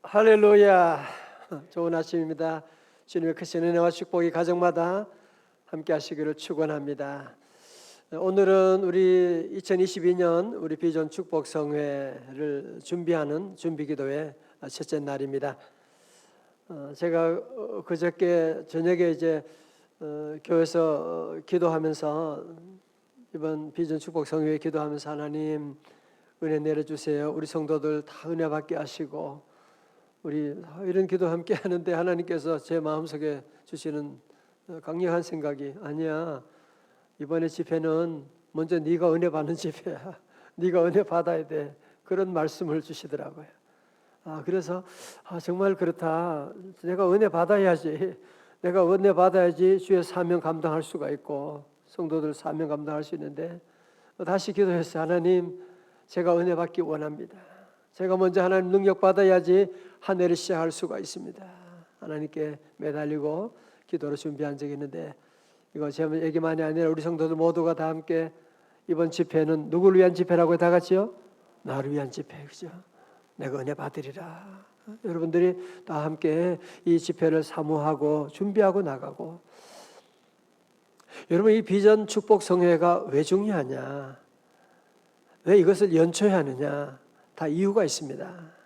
할렐루야. 좋은 아침입니다. 주님의 크신 은혜와 축복이 가정마다 함께 하시기를 축원합니다. 오늘은 우리 2022년 우리 비전 축복 성회를 준비하는 준비기도의 첫째 날입니다. 제가 그저께 저녁에 이제 교회에서 기도하면서 이번 비전 축복 성회에 기도하면서 하나님 은혜 내려주세요. 우리 성도들 다 은혜 받게 하시고 우리 이런 기도 함께 하는데 하나님께서 제 마음속에 주시는 강력한 생각이 아니야. 이번에 집회는 먼저 네가 은혜 받는 집회야. 네가 은혜 받아야 돼. 그런 말씀을 주시더라고요. 그래서 정말 그렇다. 내가 은혜 받아야지. 내가 은혜 받아야지 주의 사명 감당할 수가 있고 성도들 사명 감당할 수 있는데 다시 기도했어요. 하나님, 제가 은혜 받기 원합니다. 제가 먼저 하나님 능력 받아야지 한 해를 시작할 수가 있습니다. 하나님께 매달리고 기도로 준비한 적이 있는데 이거 제 얘기만이 아니라 우리 성도들 모두가 다 함께 이번 집회는 누구를 위한 집회라고요? 다 같이요? 나를 위한 집회, 그죠? 내가 은혜 받으리라. 여러분들이 다 함께 이 집회를 사모하고 준비하고 나가고 여러분 이 비전 축복 성회가 왜 중요하냐? 왜 이것을 연초해야 하느냐? 다 이유가 있습니다.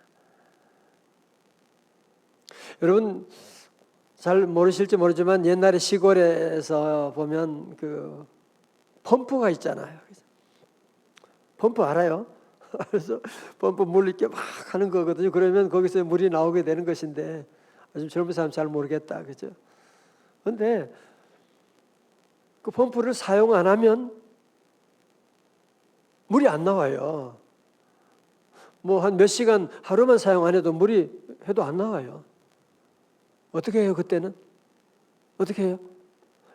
여러분 잘 모르실지 모르지만 옛날에 시골에서 보면 그 펌프가 있잖아요. 펌프 알아요? 그래서 펌프 물 이렇게 막 하는 거거든요. 그러면 거기서 물이 나오게 되는 것인데 요즘 젊은 사람 잘 모르겠다, 그죠? 그런데 그 펌프를 사용 안 하면 물이 안 나와요. 뭐 한 몇 시간 하루만 사용 안 해도 물이 해도 안 나와요. 어떻게 해요 그때는? 어떻게 해요?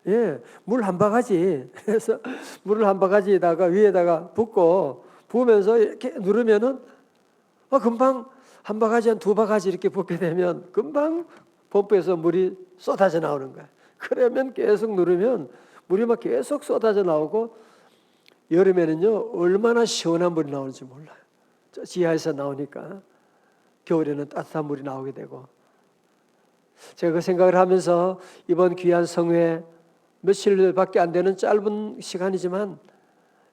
예, 물 한 바가지. 그래서 물을 한 바가지에다가 위에다가 붓고 부으면서 이렇게 누르면은 금방 한 바가지 한 두 바가지 이렇게 붓게 되면 금방 펌프에서 물이 쏟아져 나오는 거야. 그러면 계속 누르면 물이 막 계속 쏟아져 나오고 여름에는요 얼마나 시원한 물이 나오는지 몰라요. 저 지하에서 나오니까 겨울에는 따뜻한 물이 나오게 되고 제가 그 생각을 하면서 이번 귀한 성회 며칠밖에 안 되는 짧은 시간이지만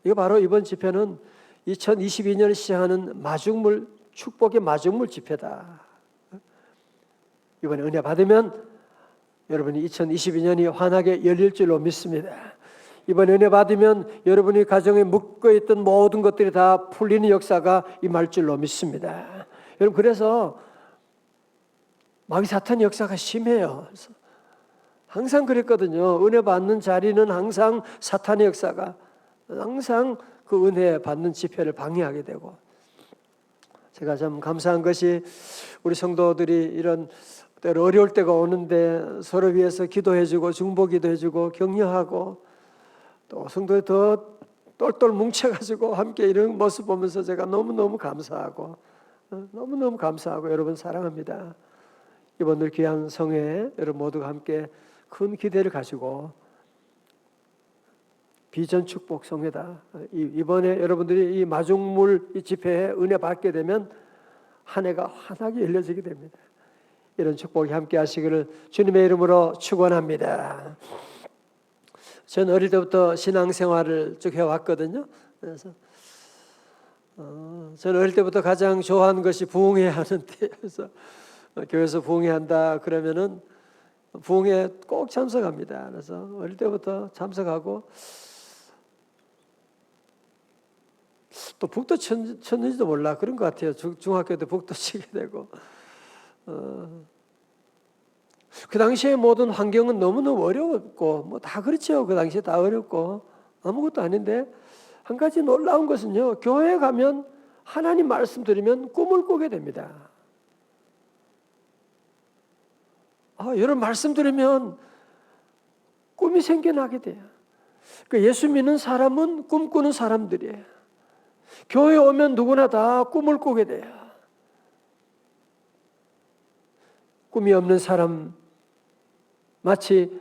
이거 바로 이번 집회는 2022년을 시작하는 마중물 축복의 마중물 집회다. 이번에 은혜 받으면 여러분이 2022년이 환하게 열릴 줄로 믿습니다. 이번 은혜 받으면 여러분이 가정에 묶어있던 모든 것들이 다 풀리는 역사가 임할 줄로 믿습니다. 여러분 그래서 마귀 사탄 역사가 심해요. 그래서 항상 그랬거든요. 은혜 받는 자리는 항상 사탄의 역사가 항상 그 은혜 받는 집회를 방해하게 되고 제가 참 감사한 것이 우리 성도들이 이런 때로 어려울 때가 오는데 서로 위해서 기도해주고 중보기도해주고 격려하고 또 성도에 더 똘똘 뭉쳐가지고 함께 이런 모습 보면서 제가 너무너무 감사하고 너무너무 감사하고 여러분 사랑합니다. 이번 늘 귀한 성회에 여러분 모두가 함께 큰 기대를 가지고 비전 축복 성회다. 이번에 여러분들이 이 마중물 이 집회에 은혜 받게 되면 한 해가 환하게 열려지게 됩니다. 이런 축복이 함께 하시기를 주님의 이름으로 축원합니다. 저는 어릴 때부터 신앙생활을 쭉 해왔거든요. 그래서 저는 어릴 때부터 가장 좋아하는 것이 부흥회 하는데 그래서 교회에서 부흥회 한다 그러면은 부흥회 꼭 참석합니다. 그래서 어릴 때부터 참석하고 또 북도 쳤는지도 몰라 그런 것 같아요. 중학교 때 북도 치게 되고 그 당시에 모든 환경은 너무너무 어려웠고 뭐 다 그렇죠. 그 당시에 다 어렵고 아무것도 아닌데 한 가지 놀라운 것은요. 교회에 가면 하나님 말씀 들으면 꿈을 꾸게 됩니다. 여러분 말씀 들으면 꿈이 생겨나게 돼요. 그러니까 예수 믿는 사람은 꿈꾸는 사람들이에요. 교회에 오면 누구나 다 꿈을 꾸게 돼요. 꿈이 없는 사람 마치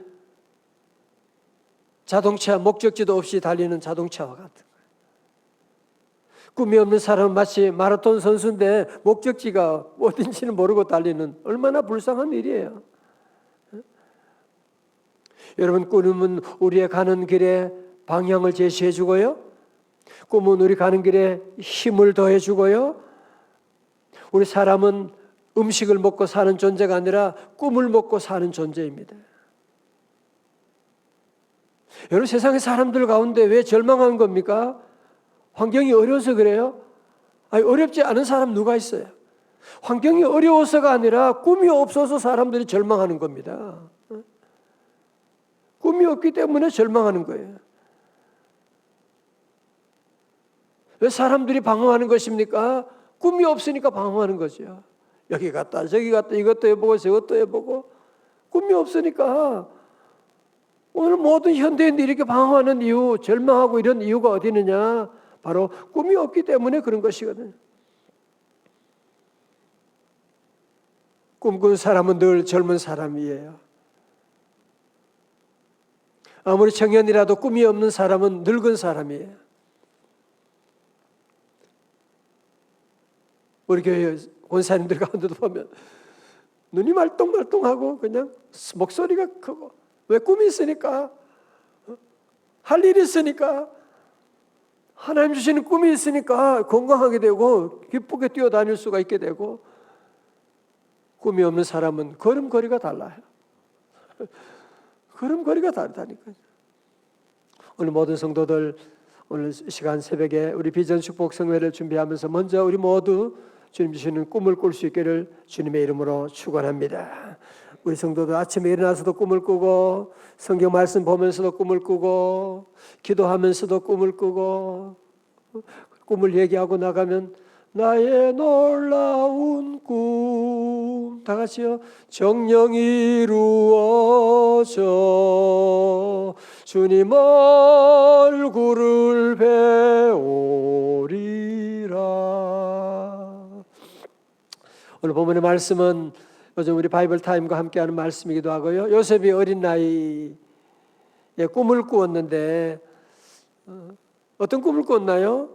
자동차 목적지도 없이 달리는 자동차와 같은 거예요. 꿈이 없는 사람은 마치 마라톤 선수인데 목적지가 어딘지는 모르고 달리는 얼마나 불쌍한 일이에요. 여러분, 꿈은 우리의 가는 길에 방향을 제시해 주고요. 꿈은 우리 가는 길에 힘을 더해 주고요. 우리 사람은 음식을 먹고 사는 존재가 아니라 꿈을 먹고 사는 존재입니다. 여러분, 세상의 사람들 가운데 왜 절망한 겁니까? 환경이 어려워서 그래요? 아니, 어렵지 않은 사람 누가 있어요? 환경이 어려워서가 아니라 꿈이 없어서 사람들이 절망하는 겁니다. 꿈이 없기 때문에 절망하는 거예요. 왜 사람들이 방황하는 것입니까? 꿈이 없으니까 방황하는 거죠. 여기 갔다 저기 갔다 이것도 해보고 저것도 해보고 꿈이 없으니까. 오늘 모든 현대인들이 이렇게 방황하는 이유, 절망하고 이런 이유가 어디 있느냐? 바로 꿈이 없기 때문에 그런 것이거든요. 꿈꾼 사람은 늘 젊은 사람이에요. 아무리 청년이라도 꿈이 없는 사람은 늙은 사람이에요. 우리 교회 권사님들 가운데도 보면 눈이 말똥말똥하고 그냥 목소리가 크고, 왜? 꿈이 있으니까, 할 일이 있으니까, 하나님 주시는 꿈이 있으니까 건강하게 되고 기쁘게 뛰어다닐 수가 있게 되고. 꿈이 없는 사람은 걸음걸이가 달라요. 걸음걸이가 다르다니까요. 오늘 모든 성도들, 오늘 시간 새벽에 우리 비전 축복 성회를 준비하면서 먼저 우리 모두 주님 주시는 꿈을 꿀 수 있기를 주님의 이름으로 축원합니다. 우리 성도들 아침에 일어나서도 꿈을 꾸고, 성경 말씀 보면서도 꿈을 꾸고, 기도하면서도 꿈을 꾸고, 꿈을 얘기하고 나가면 나의 놀라운 꿈, 다 같이요. 정령이 이루어져 주님 얼굴을 배우리라. 오늘 본문의 말씀은 요즘 우리 바이블 타임과 함께하는 말씀이기도 하고요. 요셉이 어린 나이에 꿈을 꾸었는데 어떤 꿈을 꿨나요?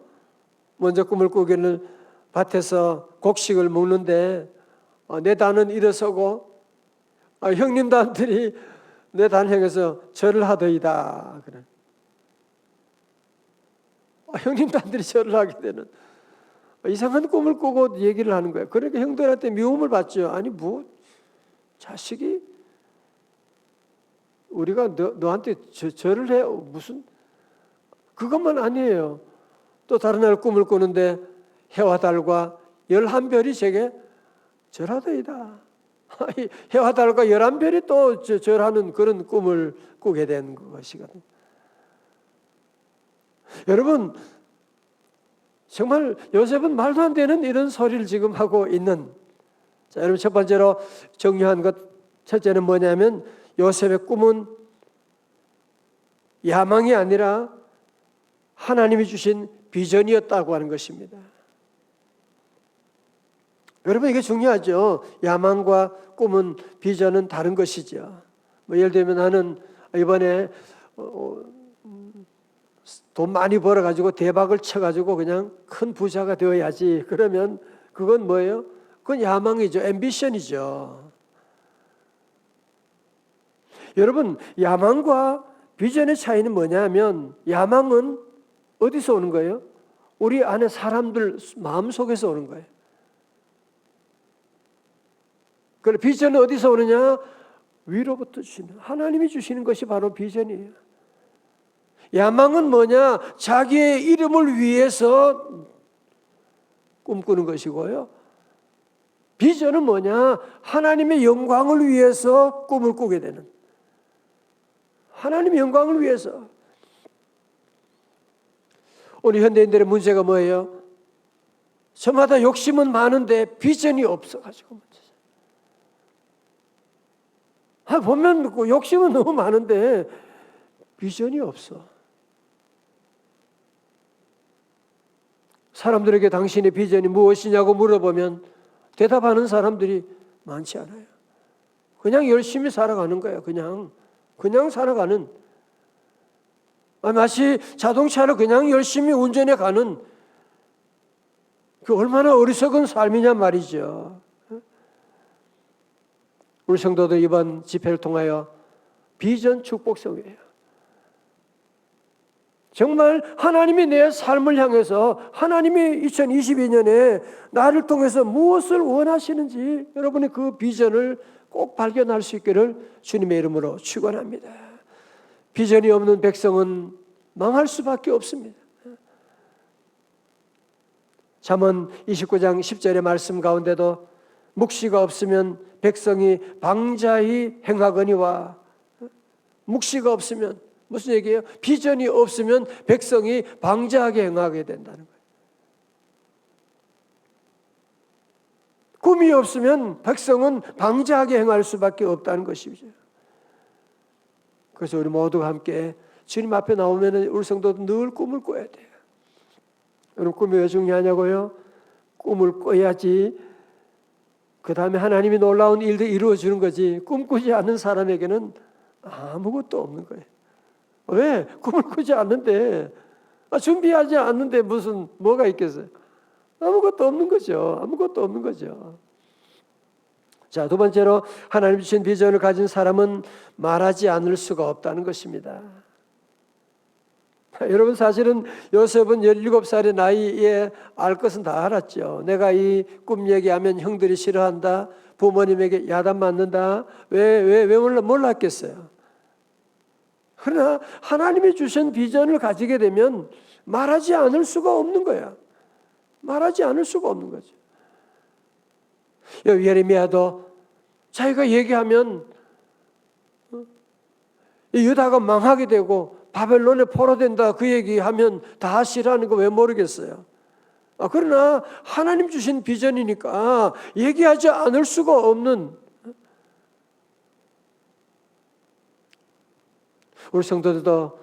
먼저 꿈을 꾸기는 밭에서 곡식을 먹는데 내 단은 일어서고 형님 단들이 내 단 향해서 절을 하더이다. 그래. 형님 단들이 절을 하게 되는 이상한 꿈을 꾸고 얘기를 하는 거예요. 그러니까 형들한테 미움을 받죠. 아니 뭐 자식이 우리가 너한테 절을 해? 무슨 그것만 아니에요. 또 다른 날 꿈을 꾸는데 해와 달과 11별이 제게 절하더이다. 해와 달과 11별이 또 절하는 그런 꿈을 꾸게 된 것이거든요. 여러분, 정말 요셉은 말도 안 되는 이런 소리를 지금 하고 있는. 자, 여러분, 첫 번째로 정리한 것, 첫째는 뭐냐면 요셉의 꿈은 야망이 아니라 하나님이 주신 비전이었다고 하는 것입니다. 여러분, 이게 중요하죠. 야망과 꿈은, 비전은 다른 것이죠. 예를 들면 나는 이번에 돈 많이 벌어가지고 대박을 쳐가지고 그냥 큰 부자가 되어야지. 그러면 그건 뭐예요? 그건 야망이죠. 앰비션이죠. 여러분, 야망과 비전의 차이는 뭐냐면 야망은 어디서 오는 거예요? 우리 안에 사람들 마음속에서 오는 거예요. 그리고 비전은 어디서 오느냐? 위로부터 주시는, 하나님이 주시는 것이 바로 비전이에요. 야망은 뭐냐? 자기의 이름을 위해서 꿈꾸는 것이고요. 비전은 뭐냐? 하나님의 영광을 위해서 꿈을 꾸게 되는, 하나님의 영광을 위해서. 우리 현대인들의 문제가 뭐예요? 저마다 욕심은 많은데 비전이 없어가지고 문제죠. 보면 욕심은 너무 많은데 비전이 없어. 사람들에게 당신의 비전이 무엇이냐고 물어보면 대답하는 사람들이 많지 않아요. 그냥 열심히 살아가는 거예요. 그냥 살아가는. 마치 자동차를 그냥 열심히 운전해 가는, 그 얼마나 어리석은 삶이냐 말이죠. 우리 성도들 이번 집회를 통하여 비전 축복성이에요. 정말 하나님이 내 삶을 향해서 하나님이 2022년에 나를 통해서 무엇을 원하시는지 여러분이 그 비전을 꼭 발견할 수 있기를 주님의 이름으로 축원합니다. 비전이 없는 백성은 망할 수밖에 없습니다. 잠언 29장 10절의 말씀 가운데도 묵시가 없으면 백성이 방자히 행하거니와, 묵시가 없으면 무슨 얘기예요? 비전이 없으면 백성이 방자하게 행하게 된다는 거예요. 꿈이 없으면 백성은 방자하게 행할 수밖에 없다는 것이죠. 그래서 우리 모두가 함께 주님 앞에 나오면 우리 성도도 늘 꿈을 꿔야 돼요. 여러분, 꿈이 왜 중요하냐고요? 꿈을 꿔야지 그 다음에 하나님이 놀라운 일도 이루어주는 거지, 꿈꾸지 않는 사람에게는 아무것도 없는 거예요. 왜? 꿈을 꾸지 않는데, 준비하지 않는데 무슨 뭐가 있겠어요? 아무것도 없는 거죠. 아무것도 없는 거죠. 자, 두 번째로 하나님 주신 비전을 가진 사람은 말하지 않을 수가 없다는 것입니다. 여러분, 사실은 요셉은 17살의 나이에 알 것은 다 알았죠. 내가 이 꿈 얘기하면 형들이 싫어한다, 부모님에게 야단 맞는다. 왜 몰랐겠어요? 그러나 하나님이 주신 비전을 가지게 되면 말하지 않을 수가 없는 거야. 말하지 않을 수가 없는 거죠. 예레미야도 자기가 얘기하면 유다가 망하게 되고 바벨론에 포로된다, 그 얘기하면 다 싫어하는 거 왜 모르겠어요? 그러나 하나님 주신 비전이니까 얘기하지 않을 수가 없는, 우리 성도들도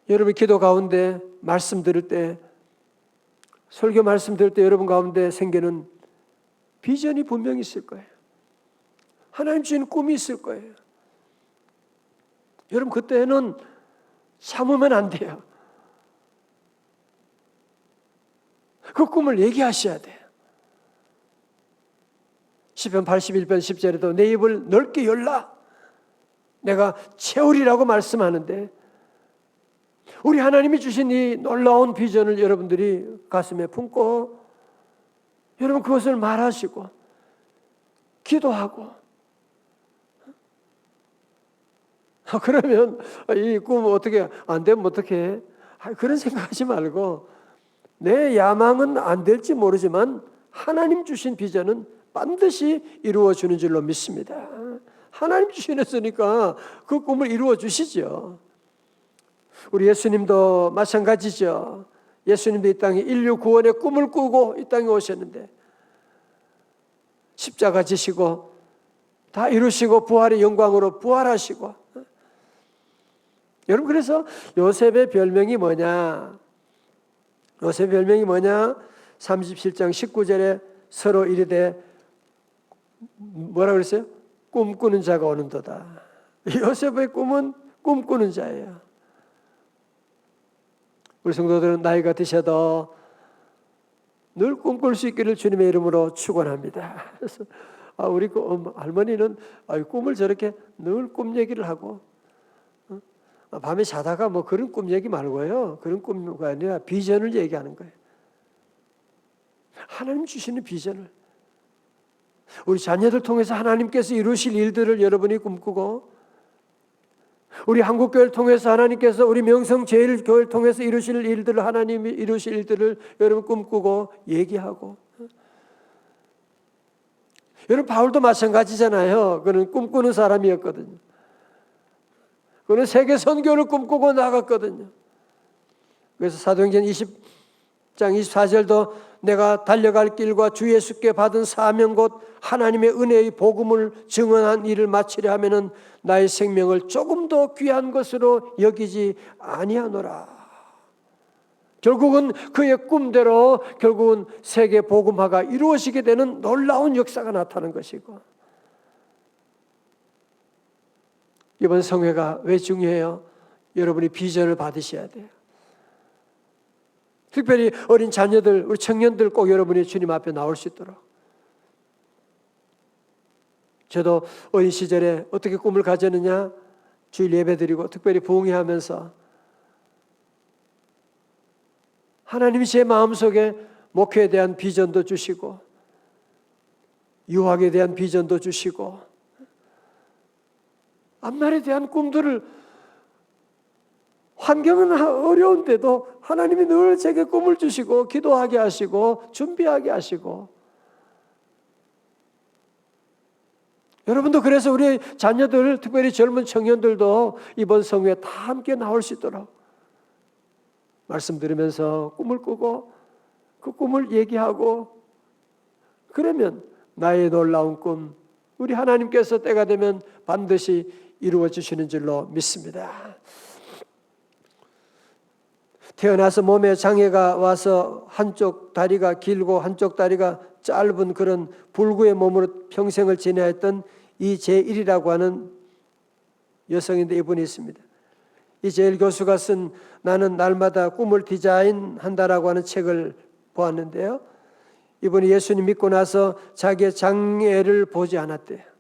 여러분 기도 가운데 말씀 들을 때, 설교 말씀 들을 때 여러분 가운데 생기는 비전이 분명히 있을 거예요. 하나님 주신 꿈이 있을 거예요. 여러분, 그때는 참으면 안 돼요. 그 꿈을 얘기하셔야 돼요. 시편 81편 10절에도 내 입을 넓게 열라, 내가 채우리라고 말씀하는데, 우리 하나님이 주신 이 놀라운 비전을 여러분들이 가슴에 품고 여러분 그것을 말하시고 기도하고, 그러면 이 꿈 어떻게 안 되면 어떻게 해? 그런 생각하지 말고, 내 야망은 안 될지 모르지만 하나님 주신 비전은 반드시 이루어 주는 줄로 믿습니다. 하나님 주시니까 그 꿈을 이루어 주시죠. 우리 예수님도 마찬가지죠. 예수님도 이 땅에 인류 구원의 꿈을 꾸고 이 땅에 오셨는데 십자가 지시고 다 이루시고 부활의 영광으로 부활하시고, 여러분, 그래서 요셉의 별명이 뭐냐? 요셉의 별명이 뭐냐? 37장 19절에 서로 이르되 뭐라 그랬어요? 꿈꾸는 자가 오는도다. 요셉의 꿈은 꿈꾸는 자예요. 우리 성도들은 나이가 드셔도 늘 꿈꿀 수 있기를 주님의 이름으로 축원합니다. 그래서 우리 할머니는 꿈을 저렇게 늘 꿈 얘기를 하고, 밤에 자다가 뭐 그런 꿈 얘기 말고요, 그런 꿈이 아니라 비전을 얘기하는 거예요. 하나님 주시는 비전을 우리 자녀들 통해서 하나님께서 이루실 일들을 여러분이 꿈꾸고, 우리 한국교회를 통해서 하나님께서 우리 명성제일교회를 통해서 이루실 일들을, 하나님이 이루실 일들을 여러분 꿈꾸고 얘기하고. 여러분, 바울도 마찬가지잖아요. 그는 꿈꾸는 사람이었거든요. 그는 세계 선교를 꿈꾸고 나갔거든요. 그래서 사도행전 20장 24절도 내가 달려갈 길과 주 예수께 받은 사명 곧 하나님의 은혜의 복음을 증언한 일을 마치려 하면은 나의 생명을 조금 더 귀한 것으로 여기지 아니하노라. 결국은 그의 꿈대로 결국은 세계 복음화가 이루어지게 되는 놀라운 역사가 나타나는 것이고, 이번 성회가 왜 중요해요? 여러분이 비전을 받으셔야 돼요. 특별히 어린 자녀들, 우리 청년들 꼭 여러분이 주님 앞에 나올 수 있도록. 저도 어린 시절에 어떻게 꿈을 가졌느냐, 주일 예배드리고 특별히 부흥회하면서 하나님이 제 마음속에 목회에 대한 비전도 주시고 유학에 대한 비전도 주시고 앞날에 대한 꿈들을, 환경은 어려운데도 하나님이 늘 제게 꿈을 주시고 기도하게 하시고 준비하게 하시고, 여러분도 그래서 우리 자녀들, 특별히 젊은 청년들도 이번 성회에 다 함께 나올 수 있도록 말씀 들으면서 꿈을 꾸고 그 꿈을 얘기하고, 그러면 나의 놀라운 꿈, 우리 하나님께서 때가 되면 반드시 이루어 주시는 줄로 믿습니다. 태어나서 몸에 장애가 와서 한쪽 다리가 길고 한쪽 다리가 짧은 그런 불구의 몸으로 평생을 지내했던 이재일이라고 하는 여성인데 이분이 있습니다. 이재일 교수가 쓴 나는 날마다 꿈을 디자인한다라고 하는 책을 보았는데요. 이분이 예수님 믿고 나서 자기의 장애를 보지 않았대요.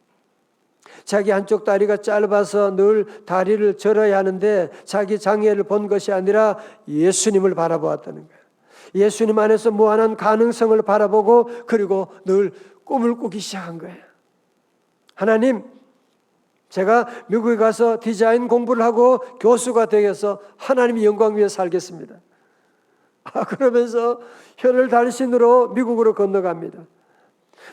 자기 한쪽 다리가 짧아서 늘 다리를 절어야 하는데 자기 장애를 본 것이 아니라 예수님을 바라보았다는 거예요. 예수님 안에서 무한한 가능성을 바라보고 그리고 늘 꿈을 꾸기 시작한 거예요. 하나님, 제가 미국에 가서 디자인 공부를 하고 교수가 되어서 하나님의 영광 위에 살겠습니다. 그러면서 혈을 달신으로 미국으로 건너갑니다.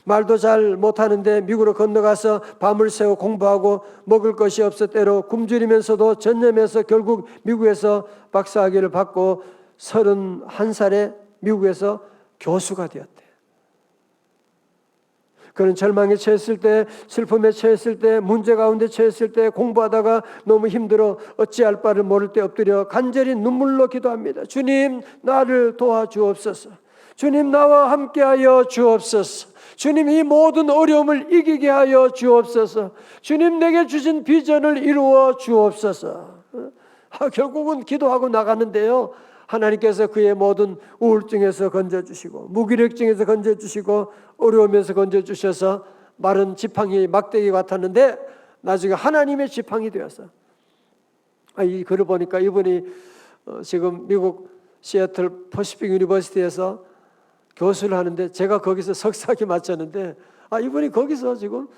말도 잘 못하는데 미국으로 건너가서 밤을 새워 공부하고 먹을 것이 없어 때로 굶주리면서도 전념해서 결국 미국에서 박사학위를 받고 31살에 미국에서 교수가 되었대요. 그는 절망에 처했을 때, 슬픔에 처했을 때, 문제 가운데 처했을 때, 공부하다가 너무 힘들어 어찌할 바를 모를 때 엎드려 간절히 눈물로 기도합니다. 주님, 나를 도와주옵소서. 주님, 나와 함께하여 주옵소서. 주님, 이 모든 어려움을 이기게 하여 주옵소서. 주님, 내게 주신 비전을 이루어 주옵소서. 결국은 기도하고 나가는데요, 하나님께서 그의 모든 우울증에서 건져주시고 무기력증에서 건져주시고 어려움에서 건져주셔서 마른 지팡이 막대기 같았는데 나중에 하나님의 지팡이 되어서, 이 글을 보니까 이분이 지금 미국 시애틀 퍼시픽 유니버시티에서 교수를 하는데 제가 거기서 석사학위 마쳤는데 이분이 거기서 지금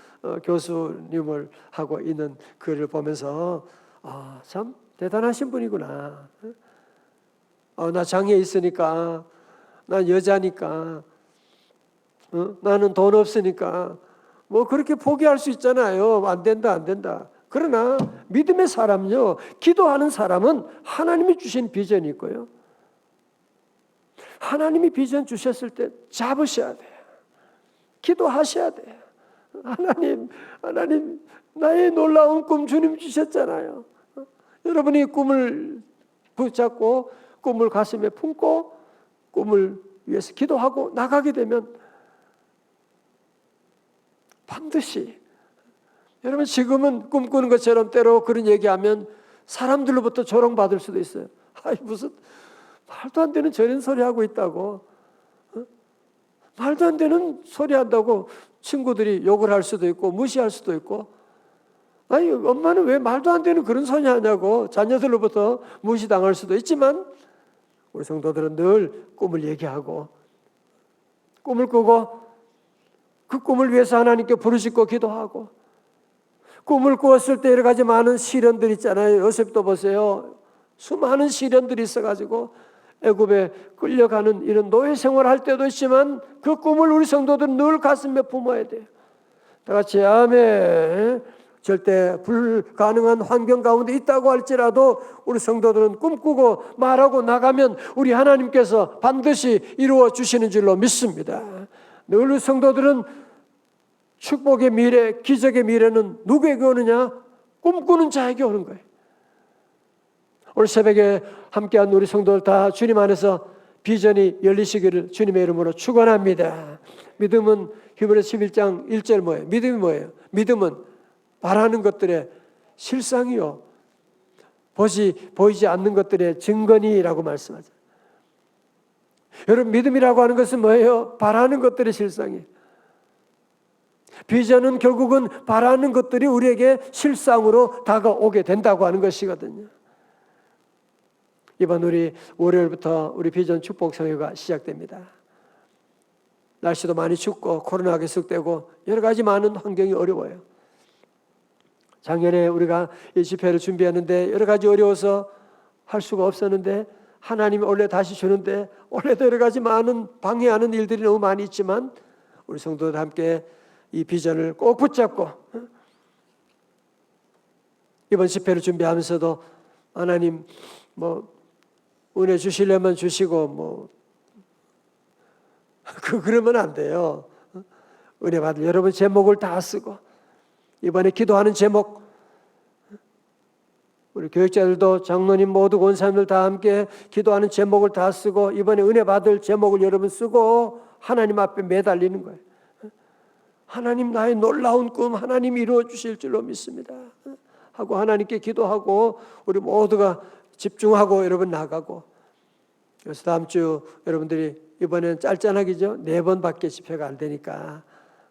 교수님을 하고 있는 글을 보면서 참 대단하신 분이구나. 나 장애 있으니까, 난 여자니까, 나는 돈 없으니까 뭐 그렇게 포기할 수 있잖아요. 안 된다. 그러나 믿음의 사람요, 기도하는 사람은 하나님이 주신 비전이 있고요, 하나님이 비전 주셨을 때 잡으셔야 돼요. 기도하셔야 돼요. 하나님, 나의 놀라운 꿈 주님 주셨잖아요. 여러분이 꿈을 붙잡고 꿈을 가슴에 품고 꿈을 위해서 기도하고 나가게 되면 반드시, 여러분 지금은 꿈꾸는 것처럼 때로 그런 얘기하면 사람들로부터 조롱받을 수도 있어요. 무슨 말도 안 되는 저런 소리 하고 있다고, 말도 안 되는 소리 한다고 친구들이 욕을 할 수도 있고 무시할 수도 있고, 엄마는 왜 말도 안 되는 그런 소리 하냐고 자녀들로부터 무시당할 수도 있지만, 우리 성도들은 늘 꿈을 얘기하고 꿈을 꾸고 그 꿈을 위해서 하나님께 부르짖고 기도하고, 꿈을 꾸었을 때 여러 가지 많은 시련들 있잖아요. 요셉도 보세요. 수많은 시련들이 있어가지고 애굽에 끌려가는 이런 노예 생활할 때도 있지만 그 꿈을 우리 성도들은 늘 가슴에 품어야 돼요. 다 같이 아멘. 절대 불가능한 환경 가운데 있다고 할지라도 우리 성도들은 꿈꾸고 말하고 나가면 우리 하나님께서 반드시 이루어 주시는 줄로 믿습니다. 늘 우리 성도들은 축복의 미래, 기적의 미래는 누구에게 오느냐? 꿈꾸는 자에게 오는 거예요. 오늘 새벽에 함께한 우리 성도들 다 주님 안에서 비전이 열리시기를 주님의 이름으로 축원합니다. 믿음은 히브리서 11장 1절 뭐예요? 믿음이 뭐예요? 믿음은 바라는 것들의 실상이요, 보이지 않는 것들의 증거니라고 말씀하죠. 여러분, 믿음이라고 하는 것은 뭐예요? 바라는 것들의 실상이에요. 비전은 결국은 바라는 것들이 우리에게 실상으로 다가오게 된다고 하는 것이거든요. 이번 우리 월요일부터 우리 비전 축복 성회가 시작됩니다. 날씨도 많이 춥고 코로나가 계속되고 여러 가지 많은 환경이 어려워요. 작년에 우리가 이 집회를 준비했는데 여러 가지 어려워서 할 수가 없었는데 하나님이 원래 다시 주는데 원래도 여러 가지 많은 방해하는 일들이 너무 많이 있지만 우리 성도들 함께 이 비전을 꼭 붙잡고 이번 집회를 준비하면서도 하나님 은혜 주시려면 주시고 그러면 안 돼요. 은혜 받을 여러분 제목을 다 쓰고 이번에 기도하는 제목 우리 교육자들도 장로님 모두 권사님들 다 함께 기도하는 제목을 다 쓰고 이번에 은혜 받을 제목을 여러분 쓰고 하나님 앞에 매달리는 거예요. 하나님 나의 놀라운 꿈 하나님 이루어 주실 줄로 믿습니다 하고 하나님께 기도하고 우리 모두가 집중하고 여러분 나가고 그래서 다음 주 여러분들이 이번엔 짤짤하기죠. 4번밖에 집회가 안 되니까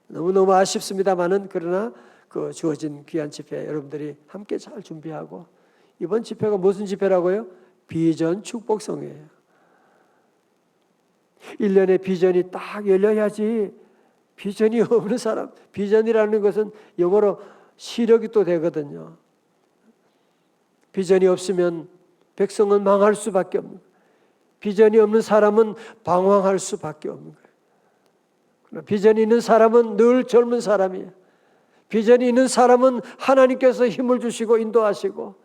너무너무 아쉽습니다만은 그러나 그 주어진 귀한 집회 여러분들이 함께 잘 준비하고 이번 집회가 무슨 집회라고요? 비전 축복성회예요. 1년에 비전이 딱 열려야지 비전이 없는 사람, 비전이라는 것은 영어로 시력이 또 되거든요. 비전이 없으면 백성은 망할 수밖에 없는 거예요. 비전이 없는 사람은 방황할 수밖에 없는 거예요. 그러나 비전이 있는 사람은 늘 젊은 사람이에요. 비전이 있는 사람은 하나님께서 힘을 주시고 인도하시고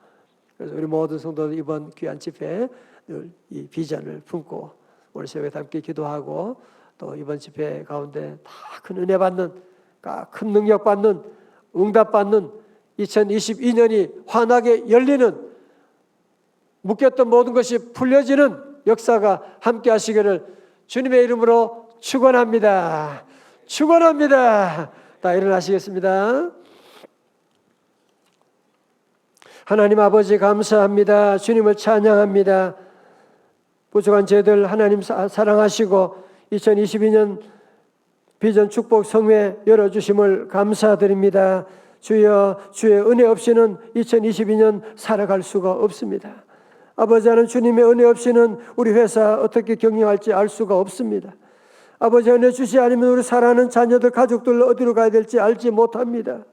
그래서 우리 모든 성도들 이번 귀한 집회에 늘 이 비전을 품고 오늘 새벽에 함께 기도하고 또 이번 집회 가운데 다 큰 은혜 받는, 큰 능력 받는, 응답 받는 2022년이 환하게 열리는 묶였던 모든 것이 풀려지는 역사가 함께 하시기를 주님의 이름으로 축원합니다. 축원합니다. 다 일어나시겠습니다. 하나님 아버지 감사합니다. 주님을 찬양합니다. 부족한 저희들 하나님 사랑하시고 2022년 비전 축복 성회 열어주심을 감사드립니다. 주여 주의 은혜 없이는 2022년 살아갈 수가 없습니다. 아버지 하나님 주님의 은혜 없이는 우리 회사 어떻게 경영할지 알 수가 없습니다. 아버지 은혜 주시 아니면 우리 사랑하는 자녀들 가족들 어디로 가야 될지 알지 못합니다.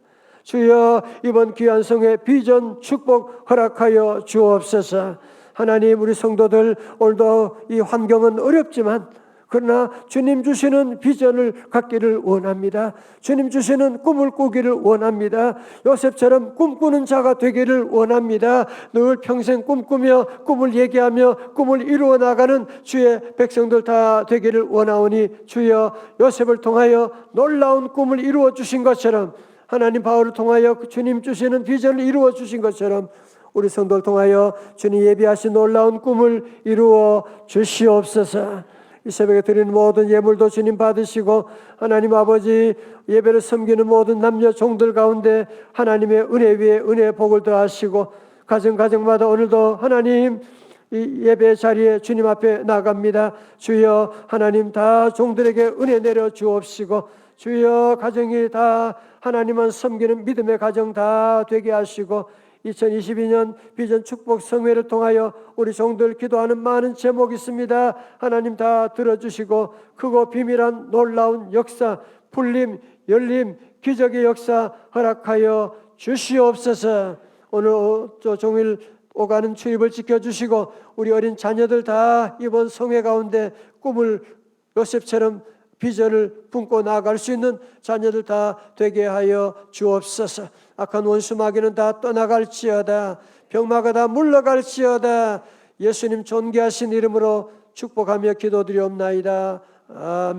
주여 이번 귀한 성회 비전 축복 허락하여 주옵소서. 하나님 우리 성도들 오늘도 이 환경은 어렵지만 그러나 주님 주시는 비전을 갖기를 원합니다. 주님 주시는 꿈을 꾸기를 원합니다. 요셉처럼 꿈꾸는 자가 되기를 원합니다. 늘 평생 꿈꾸며 꿈을 얘기하며 꿈을 이루어 나가는 주의 백성들 다 되기를 원하오니 주여 요셉을 통하여 놀라운 꿈을 이루어 주신 것처럼 하나님 바울을 통하여 주님 주시는 비전을 이루어 주신 것처럼 우리 성도를 통하여 주님 예비하신 놀라운 꿈을 이루어 주시옵소서. 이 새벽에 드리는 모든 예물도 주님 받으시고 하나님 아버지 예배를 섬기는 모든 남녀 종들 가운데 하나님의 은혜 위에 은혜의 복을 더하시고 가정마다 오늘도 하나님 이 예배 자리에 주님 앞에 나갑니다. 주여 하나님 다 종들에게 은혜 내려 주옵시고 주여 가정이 다 하나님만 섬기는 믿음의 가정 다 되게 하시고 2022년 비전 축복 성회를 통하여 우리 종들 기도하는 많은 제목이 있습니다. 하나님 다 들어주시고 크고 비밀한 놀라운 역사, 풀림, 열림, 기적의 역사 허락하여 주시옵소서. 오늘 종일 오가는 주입을 지켜주시고 우리 어린 자녀들 다 이번 성회 가운데 꿈을 요셉처럼 비전을 품고 나아갈 수 있는 자녀들 다 되게 하여 주옵소서. 악한 원수 마귀는 다 떠나갈지어다. 병마가 다 물러갈지어다. 예수님 존귀하신 이름으로 축복하며 기도드리옵나이다. 아멘.